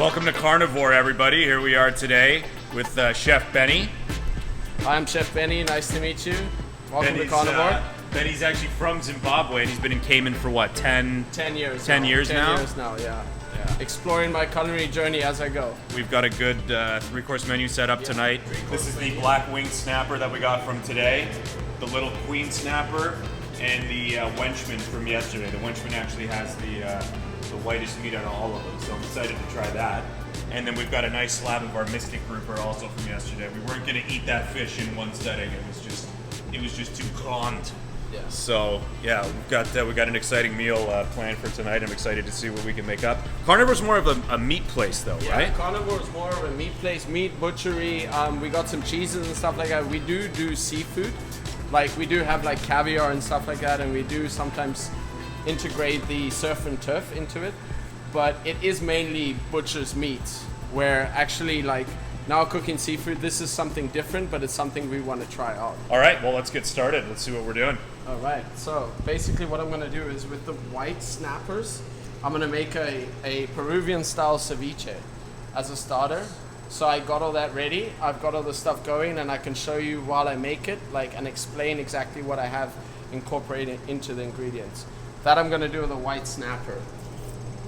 Welcome to Carnivore, everybody. Here we are today with Chef Benny. Hi, I'm Chef Benny. Nice to meet you. Welcome to Carnivore. Benny's actually from Zimbabwe, and he's been in Cayman for what, 10 years 10 now. years 10 now? years now, yeah. Exploring my culinary journey as I go. We've got a good three-course menu set up tonight. This is the black winged snapper that we got from today, the little queen snapper, and the wenchman from yesterday. The wenchman actually has the whitest meat out of all of them, so I'm excited to try that. And then we've got a nice slab of our mystic grouper also from yesterday. We weren't going to eat that fish in one setting. It was just too grand. Yeah. So yeah, we got an exciting meal planned for tonight. I'm excited to see what we can make up. Carnivore's more of a meat place, though, yeah, right? Carnivore is more of a meat place, meat butchery. We got some cheeses and stuff like that. We do seafood, like we do have like caviar and stuff like that, and we do sometimes integrate the surf and turf into it. But it is mainly butcher's meats, where actually like now cooking seafood, this is something different, but it's something we want to try out. All right, well, let's get started. Let's see what we're doing. All right, so basically what I'm going to do is with the white snappers, I'm going to make a Peruvian style ceviche as a starter. So I got all that ready. I've got all the stuff going, and I can show you while I make it, like, and explain exactly what I have incorporated into the ingredients. That I'm going to do with a white snapper.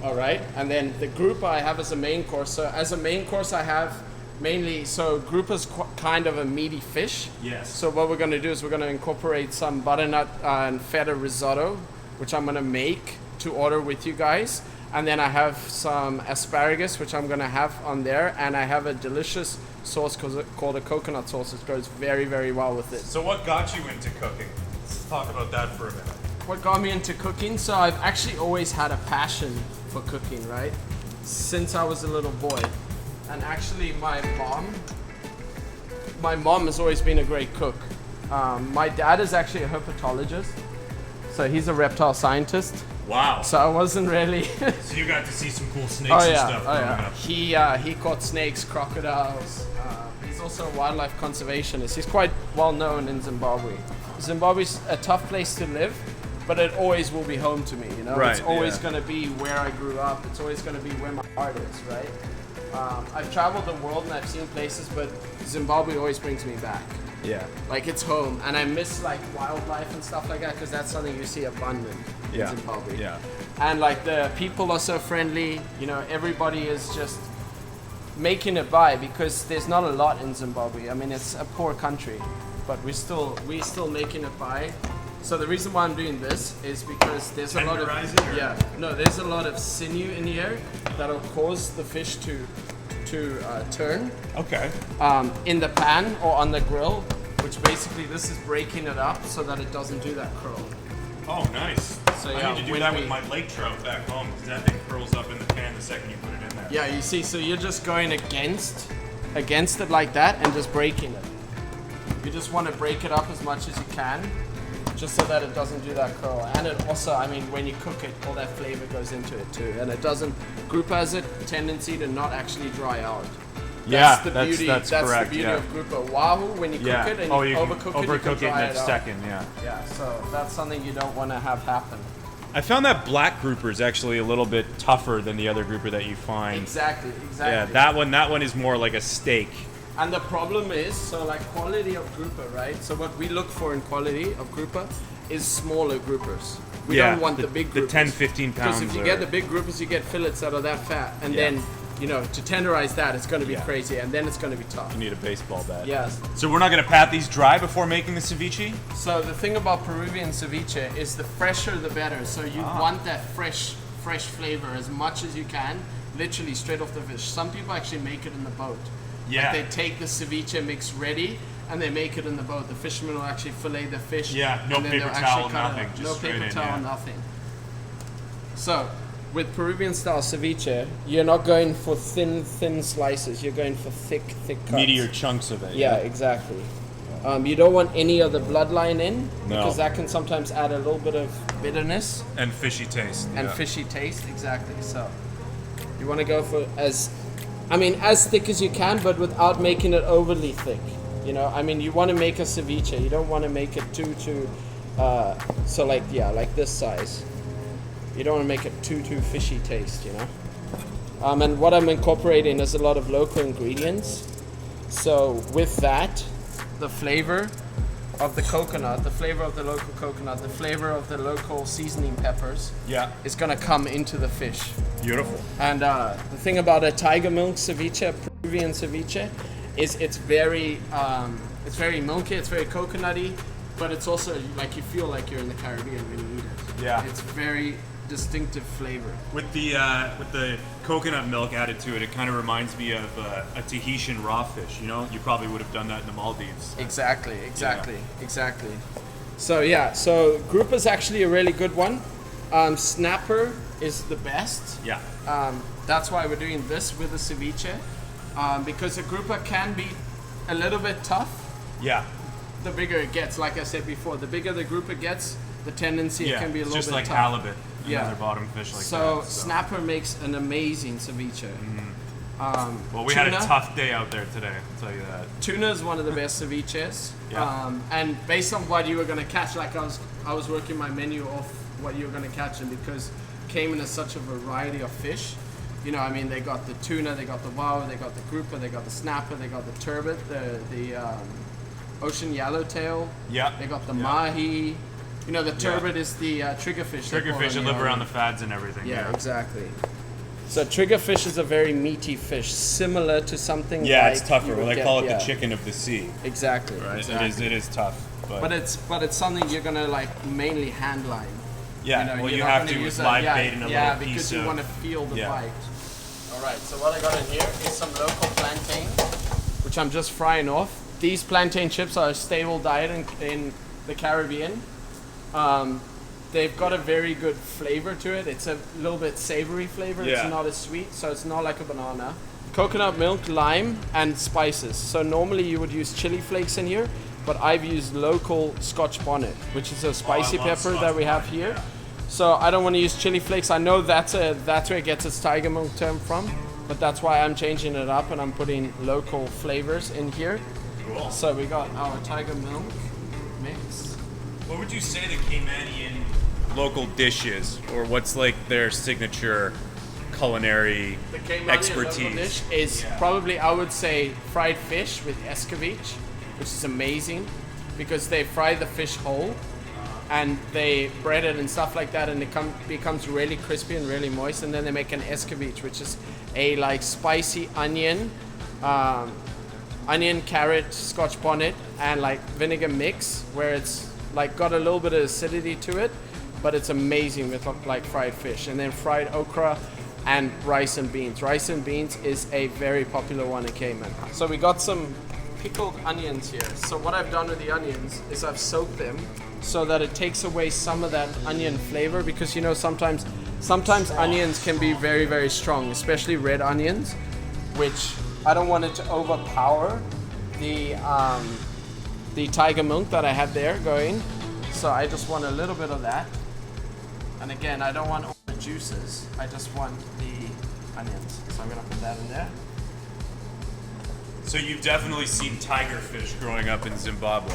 All right, and then the grouper I have as a main course. So as a main course I have mainly, so grouper's kind of a meaty fish. Yes. So what we're going to do is we're going to incorporate some butternut and feta risotto, which I'm going to make to order with you guys. And then I have some asparagus, which I'm going to have on there. And I have a delicious sauce called a coconut sauce. It goes very, very well with it. So what got you into cooking? Let's talk about that for a minute. What got me into cooking? So I've actually always had a passion for cooking, right? Since I was a little boy. And actually my mom has always been a great cook. My dad is actually a herpetologist. So he's a reptile scientist. Wow. So I wasn't really... So you got to see some cool snakes and stuff growing up. He caught snakes, crocodiles. He's also a wildlife conservationist. He's quite well known in Zimbabwe. Zimbabwe's a tough place to live, but it always will be home to me, you know? Right, it's always going to be where I grew up. It's always going to be where my heart is, right? I've traveled the world and I've seen places, but Zimbabwe always brings me back. Yeah. Like, it's home. And I miss, like, wildlife and stuff like that, because that's something you see abundant in Zimbabwe. Yeah. And, like, the people are so friendly. You know, everybody is just making it by, because there's not a lot in Zimbabwe. I mean, it's a poor country, but we're still making it by. So the reason why I'm doing this is because there's a lot of there's a lot of sinew in here that'll cause the fish to turn. Okay. In the pan or on the grill, which basically this is breaking it up so that it doesn't do that curl. Oh, nice. So I need to do that with my lake trout back home, because that thing curls up in the pan the second you put it in there. Yeah, you see, so you're just going against it like that and just breaking it. You just want to break it up as much as you can, just so that it doesn't do that curl. And it also, I mean, when you cook it, all that flavor goes into it too. And it doesn't, grouper has a tendency to not actually dry out. That's the beauty. That's correct, the beauty of grouper. Wahoo, when you cook it and you overcook it, you can dry it out. Second, Yeah, so that's something you don't want to have happen. I found that black grouper is actually a little bit tougher than the other grouper that you find. Exactly. Yeah, that one is more like a steak. And the problem is, so like quality of grouper, right? So what we look for in quality of grouper is smaller groupers. We don't want the big groupers. The 10, 15 pounds. Because if you get the big groupers, you get fillets that are that fat. And then, you know, to tenderize that, it's going to be crazy. And then it's going to be tough. You need a baseball bat. Yes. So we're not going to pat these dry before making the ceviche? So the thing about Peruvian ceviche is the fresher the better. So you want that fresh flavor as much as you can, literally straight off the fish. Some people actually make it in the boat. Yeah. Like they take the ceviche mix ready and they make it in the boat. The fishermen will actually fillet the fish. Yeah, no paper towel, nothing. Just no paper towel, nothing. So, with Peruvian style ceviche, you're not going for thin slices. You're going for thick cuts. Meatier chunks of it. Yeah, exactly. You don't want any of the bloodline in, No. because that can sometimes add a little bit of bitterness. And fishy taste. And fishy taste, exactly. So, you want to go for as thick as you can, but without making it overly thick. You know, I mean, you want to make a ceviche. You don't want to make it too, like this size. You don't want to make it too fishy taste, you know? And what I'm incorporating is a lot of local ingredients. So with that, the flavor of the coconut, the flavor of the local coconut, the flavor of the local seasoning peppers is gonna come into the fish. Beautiful. And the thing about a tiger milk ceviche, a Peruvian ceviche, is it's very milky, it's very coconutty, but it's also like you feel like you're in the Caribbean when you eat it. Yeah. It's very distinctive flavor. With the coconut milk added to it, it kind of reminds me of a Tahitian raw fish. You know, you probably would have done that in the Maldives. Exactly. So grouper is actually a really good one. Snapper is the best. Yeah. That's why we're doing this with the ceviche, because a grouper can be a little bit tough. Yeah. The bigger it gets, like I said before, the bigger the grouper gets, the tendency it can be a little bit just like tough. halibut. Yeah. Another bottom fish like so that. snapper makes an amazing ceviche. Well, we had a tough day out there today, I'll tell you that. Tuna is one of the best ceviches. Yeah. And based on what you were gonna catch, like I was working my menu off what you were gonna catch, and because Cayman is such a variety of fish, you know, I mean, they got the tuna, they got the wow, they got the grouper, they got the snapper, they got the turbot, the ocean yellowtail. Yeah. They got the mahi. You know, the turbot is the triggerfish. Triggerfish that live around the fads and everything. Yeah, exactly. So triggerfish is a very meaty fish, similar to something. Yeah, like it's tougher. you would They get- call it the chicken of the sea. Exactly. Right. Exactly. It is tough. But it's something you're gonna like mainly hand line. Yeah. You know, well, you're you not have gonna to use with live bait and a yeah, little piece because you of. want to feel the yeah. bite. All right. So what I got in here is some local plantain, which I'm just frying off. These plantain chips are a stable diet in the Caribbean. They've got a very good flavor to it. It's a little bit savory flavor. Yeah. It's not as sweet, so it's not like a banana. Coconut milk, lime, and spices. So normally you would use chili flakes in here, but I've used local Scotch bonnet, which is a spicy love pepper Scotch that we have bonnet, here. yeah. So I don't want to use chili flakes. I know that's where it gets its tiger milk term from, but that's why I'm changing it up and I'm putting local flavors in here. Cool. So we got our tiger milk mix. What would you say the Caymanian local dish is, or what's like their signature culinary The Caymanian expertise? local dish is probably, I would say, fried fish with escovitch, which is amazing because they fry the fish whole and they bread it and stuff like that, and it becomes really crispy and really moist. And then they make an escovitch, which is a like spicy onion, carrot, Scotch bonnet, and like vinegar mix, where it's like got a little bit of acidity to it, but it's amazing with like fried fish. And then fried okra and rice and beans. Rice and beans is a very popular one in Cayman. So we got some pickled onions here. So what I've done with the onions is I've soaked them so that it takes away some of that onion flavor, because you know sometimes onions can be very, very strong, especially red onions, which I don't want it to overpower the tiger milk that I have there going. So I just want a little bit of that. And again, I don't want all the juices. I just want the onions. So I'm gonna put that in there. So you've definitely seen tiger fish growing up in Zimbabwe.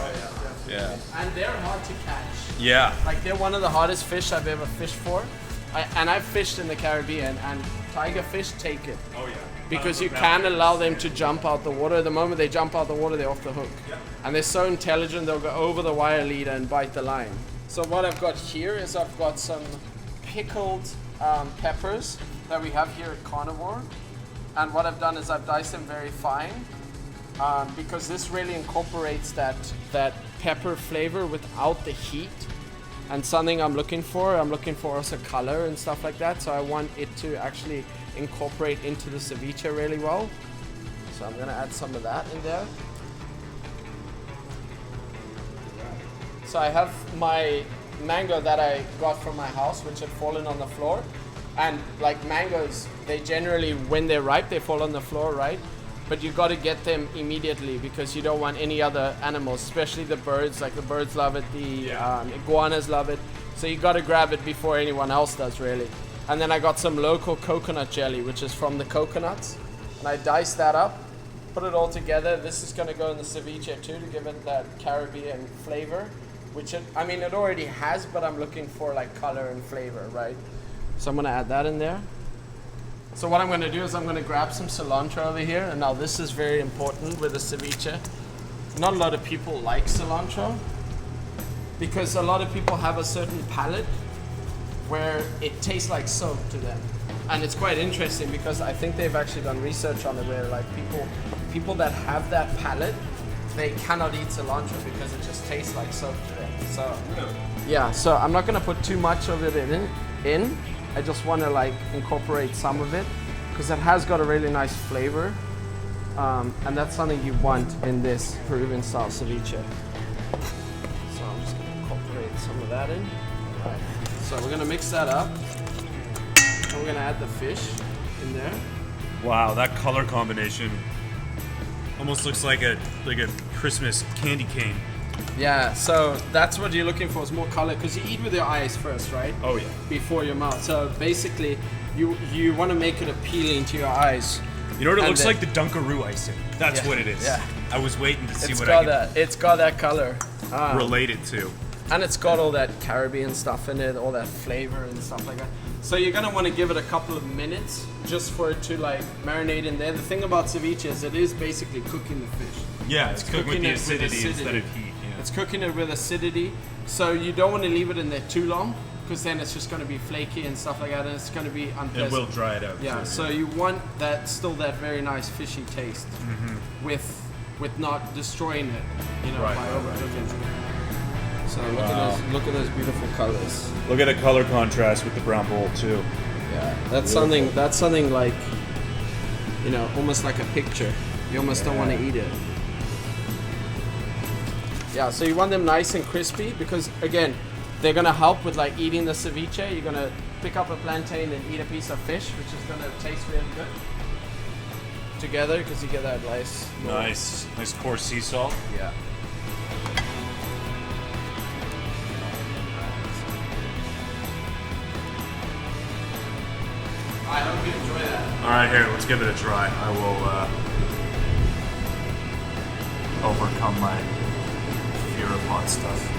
Yeah. And they're hard to catch. Yeah. Like they're one of the hardest fish I've ever fished for. I've fished in the Caribbean, and tiger fish take it. Oh yeah. Because you can't allow them to jump out the water. The moment they jump out the water, they're off the hook. Yeah. And they're so intelligent, they'll go over the wire leader and bite the line. So what I've got here is I've got some pickled peppers that we have here at Carnivore. And what I've done is I've diced them very fine, because this really incorporates that pepper flavor without the heat. And something I'm looking for also color and stuff like that. So I want it to actually incorporate into the ceviche really well. So I'm gonna add some of that in there. So I have my mango that I got from my house, which had fallen on the floor. And like mangoes, they generally, when they're ripe, they fall on the floor, right? But you got to get them immediately, because you don't want any other animals, especially the birds. Like the birds love it, the iguanas love it. So you got to grab it before anyone else does, really. And then I got some local coconut jelly, which is from the coconuts. And I diced that up, put it all together. This is going to go in the ceviche too, to give it that Caribbean flavor, which it already has, but I'm looking for like color and flavor, right? So I'm going to add that in there. So what I'm going to do is I'm going to grab some cilantro over here, and now this is very important with the ceviche. Not a lot of people like cilantro because a lot of people have a certain palate where it tastes like soap to them. And it's quite interesting because I think they've actually done research on it where like people that have that palate, they cannot eat cilantro because it just tastes like soap to them. So yeah, so I'm not gonna put too much of it in. I just want to like incorporate some of it because it has got a really nice flavor, and that's something you want in this Peruvian style ceviche. So I'm just gonna incorporate some of that in. All right. So we're gonna mix that up. And we're gonna add the fish in there. Wow, that color combination almost looks like a Christmas candy cane. Yeah, so that's what you're looking for, is more color, because you eat with your eyes first, right? Oh yeah. Before your mouth. So basically, you want to make it appealing to your eyes. You know what it looks like? The Dunkaroo icing. That's what it is. Yeah. I was waiting to see It's what got I that. It's got that color. could relate it to. And it's got all that Caribbean stuff in it, all that flavor and stuff like that. So you're gonna want to give it a couple of minutes just for it to like marinate in there. The thing about ceviche is it is basically cooking the fish. Yeah, it's cooking with the it acidity instead of heat. Yeah. It's cooking it with acidity. So you don't want to leave it in there too long because then it's just going to be flaky and stuff like that, and it's going to be unpleasant. It will dry it out. Yeah, too, so you want that very nice fishy taste with not destroying it, you know, Right, by right, overcooking it. So Wow. look at those beautiful colors. Look at the color contrast with the brown bowl too. Yeah, that's something like, you know, almost like a picture. You almost don't want to eat it. Yeah, so you want them nice and crispy because again, they're gonna help with like eating the ceviche. You're gonna pick up a plantain and eat a piece of fish, which is gonna taste really good together because you get that nice coarse sea salt. Yeah. I hope you enjoy that. All right, here, let's give it a try. I will overcome my fear of hot stuff.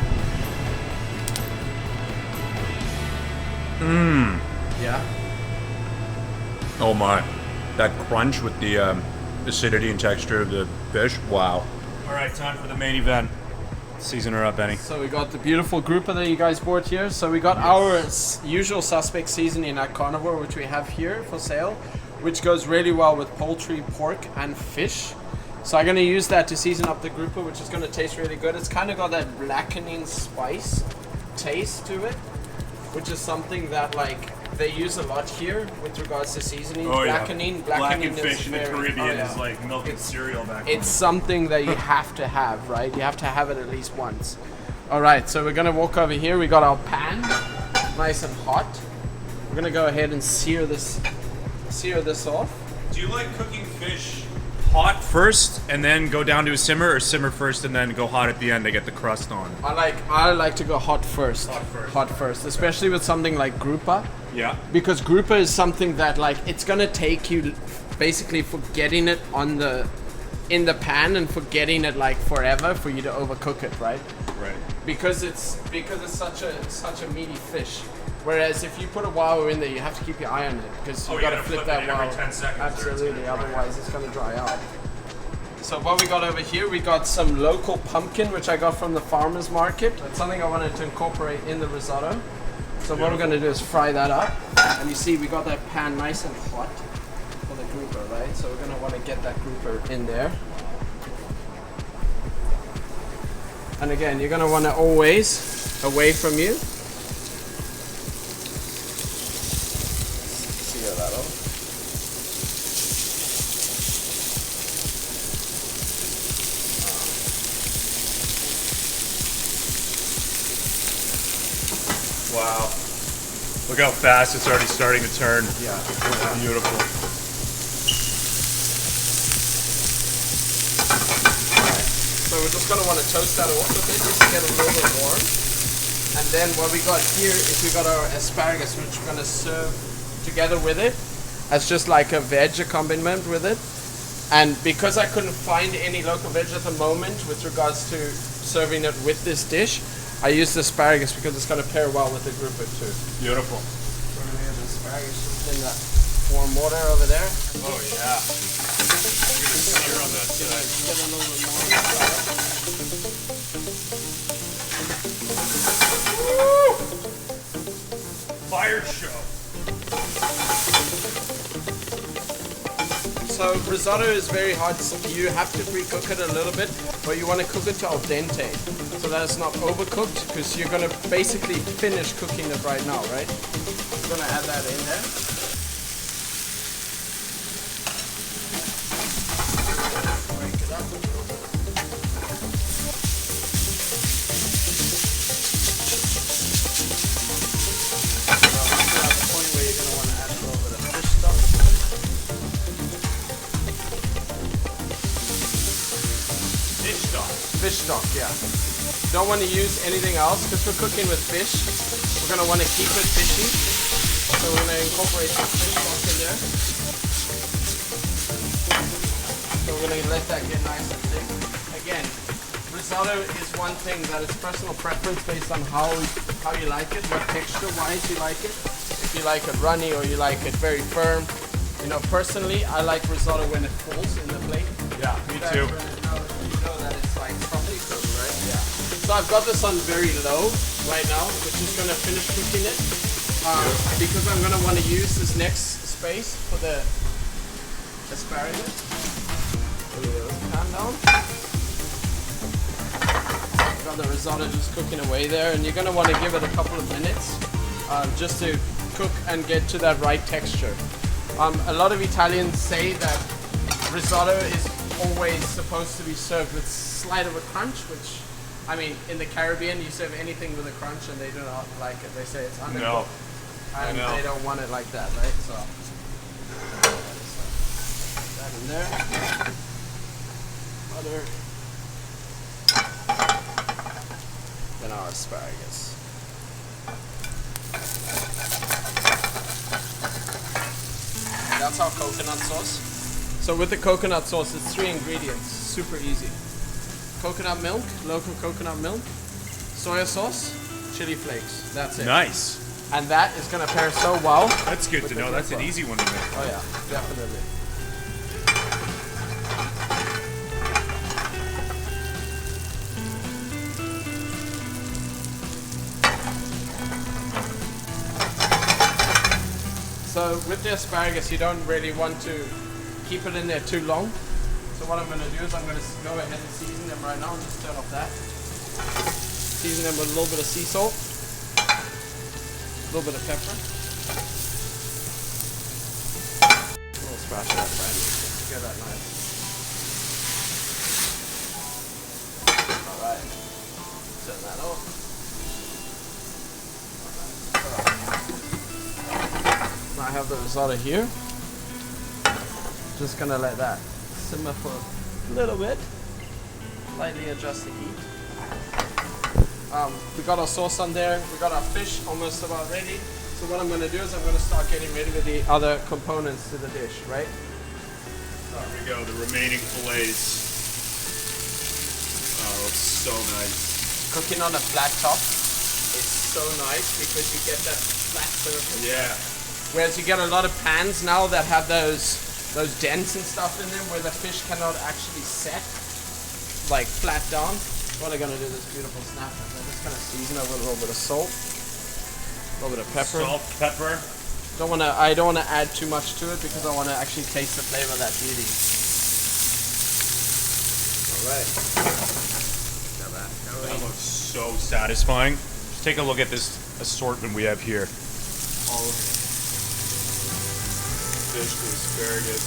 Yeah. Oh my, that crunch with the acidity and texture of the fish. Wow. All right, time for the main event. Season her up, Benny. So we got the beautiful grouper that you guys bought here. So we got our usual suspect seasoning at Carnivore, which we have here for sale, which goes really well with poultry, pork, and fish. So I'm gonna use that to season up the grouper, which is gonna taste really good. It's kind of got that blackening spice taste to it, which is something that like they use a lot here with regards to seasoning. Blackening Blackened is fish in the very- Caribbean oh, yeah. is like milk and cereal back It's something that you have to have, right? You have to have it at least once. All right, so we're gonna walk over here. We got our pan, nice and hot. We're gonna go ahead and sear this off. Do you like cooking fish hot first and then go down to a simmer, or simmer first and then go hot at the end to get the crust on? I like to go hot first. Hot first. Especially with something like grouper. Yeah. Because grouper is something that like it's gonna take you basically for getting it in the pan and for getting it like forever for you to overcook it, right? Right. Because it's such a meaty fish. Whereas if you put a wow in there, you have to keep your eye on it because Oh, you've you got to gotta flip flip that it every wow. 10 seconds or it's gonna Absolutely, dry otherwise it's going to dry out. So what we got over here, we got some local pumpkin, which I got from the farmer's market. That's something I wanted to incorporate in the risotto. So what we're going to do is fry that up. And you see we got that pan nice and hot for the grouper, right? So we're going to want to get that grouper in there. And again, you're going to want to always away from you. Sear that off. Wow. Look how fast it's already starting to turn. Yeah. Beautiful. So we're just going to want to toast that off a bit just to get a little bit warm. And then what we got here is we got our asparagus, which we're going to serve together with it as just like a veg accompaniment with it. And because I couldn't find any local veg at the moment with regards to serving it with this dish, I used asparagus because it's going to pair well with the grouper too. Beautiful. So we're going to get the asparagus just warm water over there. Oh yeah. Look at the sear on that side. Get a little bit more risotto. Woo! Fire show. So risotto is very hard. You have to pre-cook it a little bit, but you want to cook it to al dente, so that it's not overcooked, because you're going to basically finish cooking it right now, right? I'm going to add that in there. Break it up. Now, the point where you're going to want to add a little bit of fish stock. Fish stock, yeah. Don't want to use anything else because we're cooking with fish. We're going to want to keep it fishy. So we're going to incorporate some fish stock in there. So we're going to let that get nice and thick. Again, risotto is one thing that is personal preference based on how you like it, what texture-wise you like it. If you like it runny or you like it very firm. You know, personally, I like risotto when it falls in the plate. Yeah, me too. So I've got this on very low right now, which is going to finish cooking it. Because I'm going to want to use this next space for the asparagus. Calm down. Got the risotto just cooking away there, and you're going to want to give it a couple of minutes just to cook and get to that right texture. A lot of Italians say that risotto is always supposed to be served with slight of a crunch, which, I mean, in the Caribbean, you serve anything with a crunch and they do not like it. They say it's undercooked. No. And they don't want it like that, right? So, that in there. Butter. Then our asparagus. That's our coconut sauce. So with the coconut sauce, it's 3 ingredients. Super easy. Coconut milk, local coconut milk, soy sauce, chili flakes. That's it. Nice. And that is going to pair so well. That's good to know. That's an easy one to make. Oh yeah, definitely. So with the asparagus, you don't really want to keep it in there too long. So what I'm going to do is I'm going to go ahead and season them right now and just turn off that. Season them with a little bit of sea salt, a little bit of pepper, a little splash of that brandy just to get that nice. Alright, turn that off. Now I have the risotto here. Just going to let that simmer for a little bit, lightly adjust the heat. We got our sauce on there, we got our fish almost about ready. So what I'm going to do is I'm going to start getting ready with the other components to the dish, right? There we go, the remaining fillets. Oh, it's so nice. Cooking on a flat top is so nice because you get that flat surface. Yeah. Whereas you get a lot of pans now that have those dents and stuff in them where the fish cannot actually set like flat down. What I'm gonna do is this beautiful snapper. I'm just gonna season it with a little bit of salt, a little bit of pepper. Salt, pepper. I don't wanna add too much to it because I wanna actually taste the flavor of that beauty. Alright. Got that going. That looks so satisfying. Just take a look at this assortment we have here. All of it. Fish, the asparagus.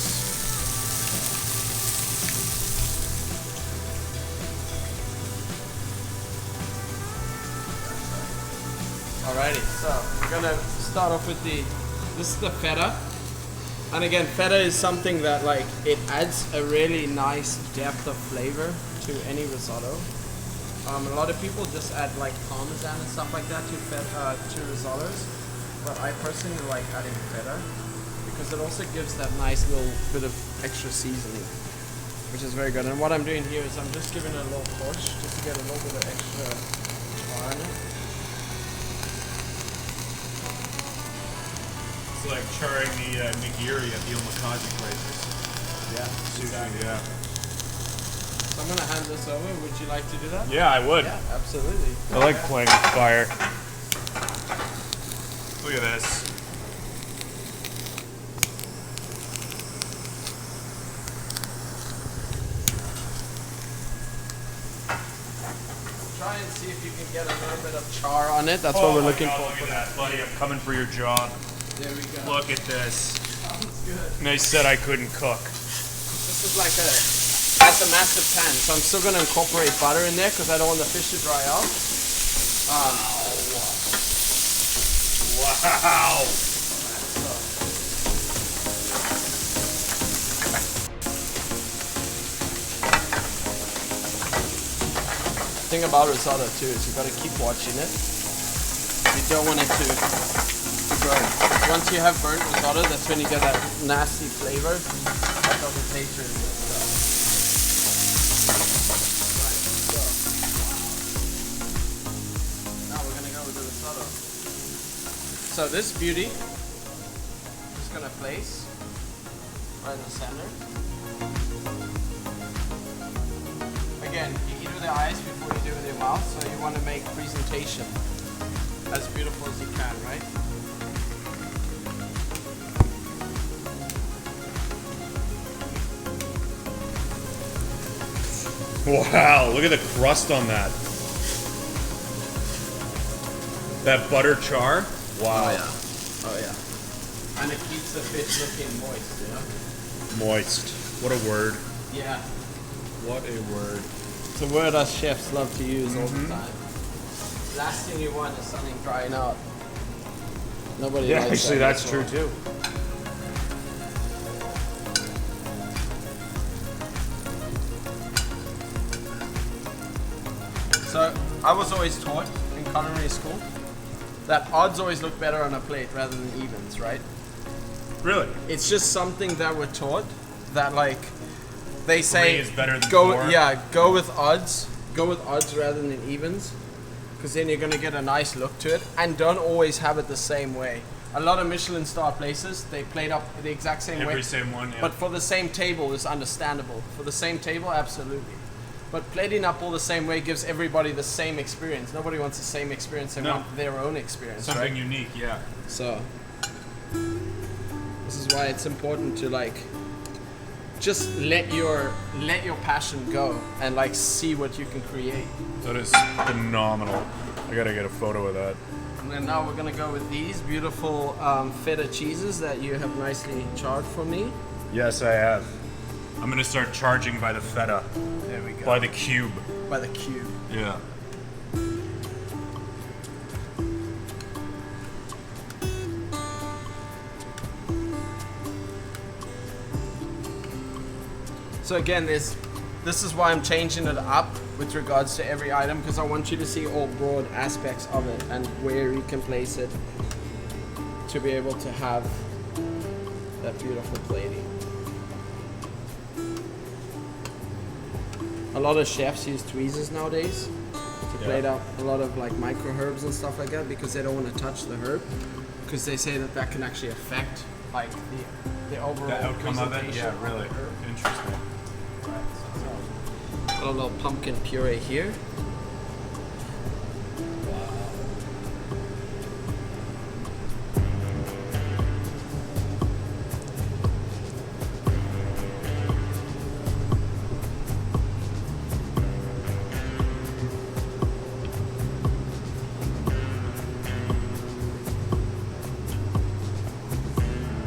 Alrighty, so we're gonna start off with this is the feta. And again, feta is something that like, it adds a really nice depth of flavor to any risotto. A lot of people just add like parmesan and stuff like that to risottos. But I personally like adding feta because it also gives that nice little bit of extra seasoning, which is very good. And what I'm doing here is I'm just giving it a little push just to get a little bit of extra char in it. It's like charring the nigiri at the omakase places. Yeah, Exactly. Yeah. So I'm gonna hand this over. Would you like to do that? Yeah, I would. Yeah, absolutely. I like playing with fire. Look at this. Try and see if you can get a little bit of char on it. That's what we're looking for. Look at that, buddy. I'm coming for your job. There we go. Look at this. Sounds good. And they said I couldn't cook. This is like that's a massive pan, so I'm still gonna incorporate butter in there because I don't want the fish to dry out. Wow. The thing about risotto too is you got to keep watching it. You don't want it to burn. Once you have burnt risotto, that's when you get that nasty flavor. That doesn't taste really good. Now we're gonna go with the risotto. So this beauty is gonna place right in the center. Again, you eat with the eyes before you do it with your mouth, so you want to make presentation as beautiful as you can, right? Wow, look at the crust on that. That butter char? Wow. Oh yeah. And it keeps the fish looking moist, you know? Moist. What a word. Yeah. What a word. It's a word us chefs love to use all the time. Last thing you want is something drying out. Nobody likes actually that. that's true too. So I was always taught in culinary school that odds always look better on a plate rather than evens, right? Really? It's just something that we're taught that like they say is better than go 4. go with odds rather than evens, because then you're gonna get a nice look to it, and don't always have it the same way. A lot of Michelin star places they plate up the exact same way. Every same one, yeah. But for the same table is understandable. For the same table, absolutely. But plating up all the same way gives everybody the same experience. Nobody wants the same experience. They want their own experience, Something right? unique, yeah. So this is why it's important to like just let your passion go and like see what you can create. That is phenomenal. I gotta get a photo of that. And then now we're gonna go with these beautiful feta cheeses that you have nicely charred for me. Yes, I have. I'm gonna start charging by the feta. There we go. By the cube. By the cube. Yeah. So again, this is why I'm changing it up with regards to every item, because I want you to see all broad aspects of it and where you can place it to be able to have that beautiful plating. A lot of chefs use tweezers nowadays to plate up a lot of like micro herbs and stuff like that, because they don't want to touch the herb, because they say that that can actually affect like the overall The outcome of it? presentation Yeah, really. of the herb. Interesting. Got a little pumpkin puree here.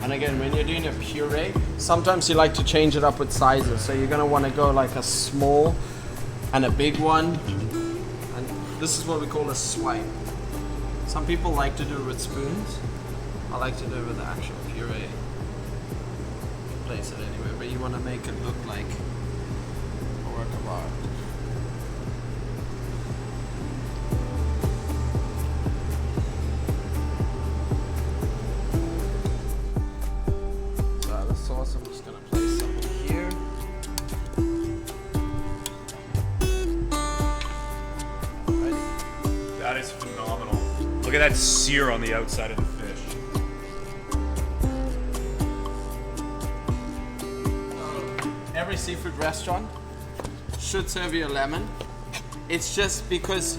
And again, when you're doing a puree, sometimes you like to change it up with sizes. So you're gonna want to go like a small and a big one. And this is what we call a swipe. Some people like to do it with spoons. I like to do it with the actual puree. Place it anywhere, but you want to make it look like a work of art. The sauce, I'm just gonna place some here. Alrighty. That is phenomenal. Look at that sear on the outside of the fish. every seafood restaurant should serve you a lemon. It's just because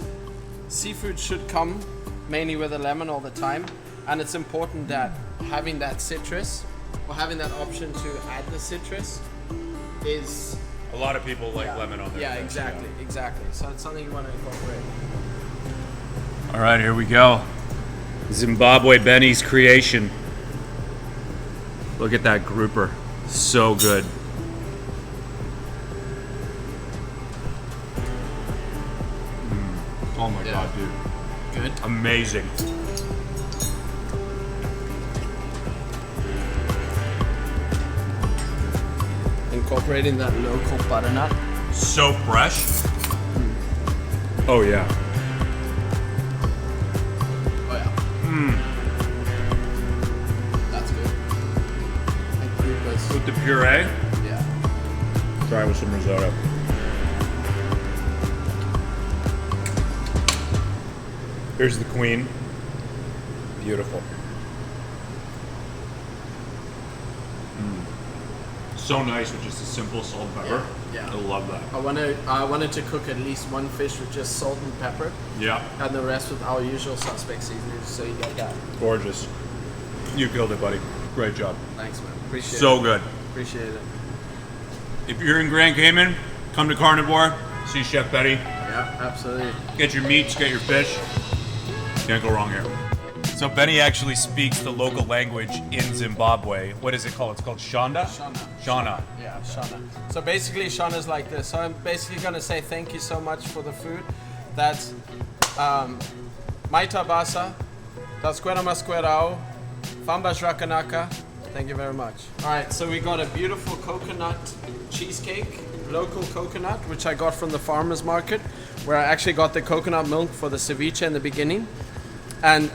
seafood should come mainly with a lemon all the time, and it's important that having that citrus or having that option to add the citrus is... A lot of people like lemon on their Yeah, fish, exactly. So it's something you want to incorporate. All right, here we go. Zimbabwe Benny's creation. Look at that grouper. So good. Oh my God, dude. Good. Amazing. Incorporating that local butternut. So fresh. Oh yeah. Oh yeah. That's good. And groupers. With the puree. Yeah. Try it with some risotto. Here's the queen. Beautiful. So nice with just a simple salt and pepper. Yeah. I love that. I wanted to cook at least one fish with just salt and pepper, Yeah. and the rest with our usual suspect seasonings, so you get that. Gorgeous. You killed it, buddy. Great job. Thanks, man. Appreciate it. So good. Appreciate it. If you're in Grand Cayman, come to Carnivore. See Chef Betty. Yeah, absolutely. Get your meats, get your fish. Can't go wrong here. So Benny actually speaks the local language in Zimbabwe. What is it called? It's called Shonda? Shona. Yeah, Shana. So basically, Shana's like this. So I'm basically going to say thank you so much for the food. That's Maita Basa, that's Kwera Masquerao, Fambas Rakanaka. Thank you very much. All right, so we got a beautiful coconut cheesecake, local coconut, which I got from the farmer's market, where I actually got the coconut milk for the ceviche in the beginning. And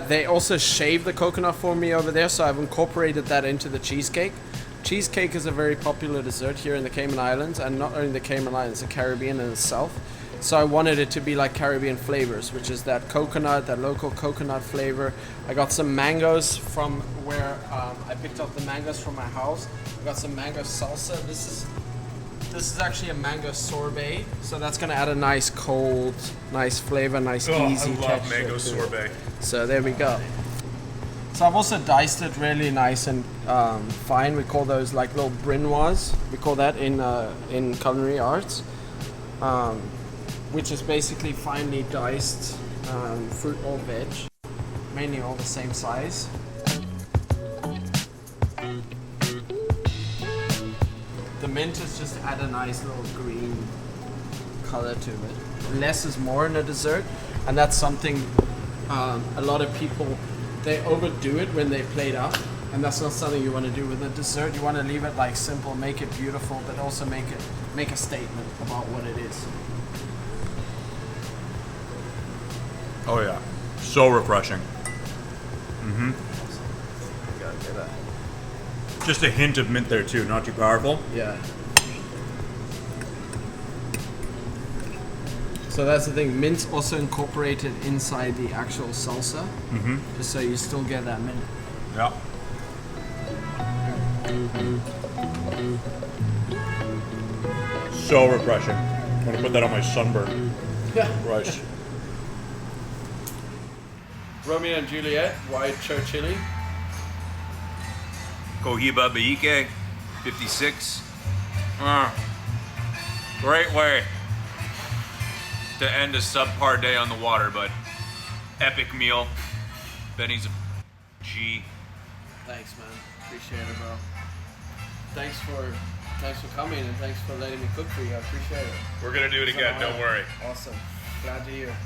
they also shaved the coconut for me over there, so I've incorporated that into the cheesecake. Cheesecake is a very popular dessert here in the Cayman Islands, and not only the Cayman Islands, the Caribbean in itself. So I wanted it to be like Caribbean flavors, which is that coconut, that local coconut flavor. I got some mangoes from where I picked up the mangoes from my house. I got some mango salsa. This is actually a mango sorbet, so that's gonna add a nice cold, nice flavor, nice easy texture. I love mango sorbet. So there we go. So I've also diced it really nice and fine. We call those like little brunoise. We call that in culinary arts, which is basically finely diced fruit or veg, mainly all the same size. The mint is just to add a nice little green color to it. Less is more in a dessert, and that's something a lot of people, they overdo it when they plate up, and that's not something you want to do with a dessert. You want to leave it like simple, make it beautiful, but also make a statement about what it is. Oh yeah, so refreshing. Gotta get that. Just a hint of mint there too, not too powerful. Yeah. So that's the thing. Mint's also incorporated inside the actual salsa, just so you still get that mint. Yeah. So refreshing. I'm gonna put that on my sunburn. Yeah. Rice. Romeo and Juliet, white chili. Cohiba Baike, 56. Great way to end a subpar day on the water, but epic meal. Benny's a G. Thanks, man. Appreciate it, bro. Thanks for coming, and thanks for letting me cook for you. I appreciate it. We're gonna do it again, don't worry. Awesome. Glad you're here.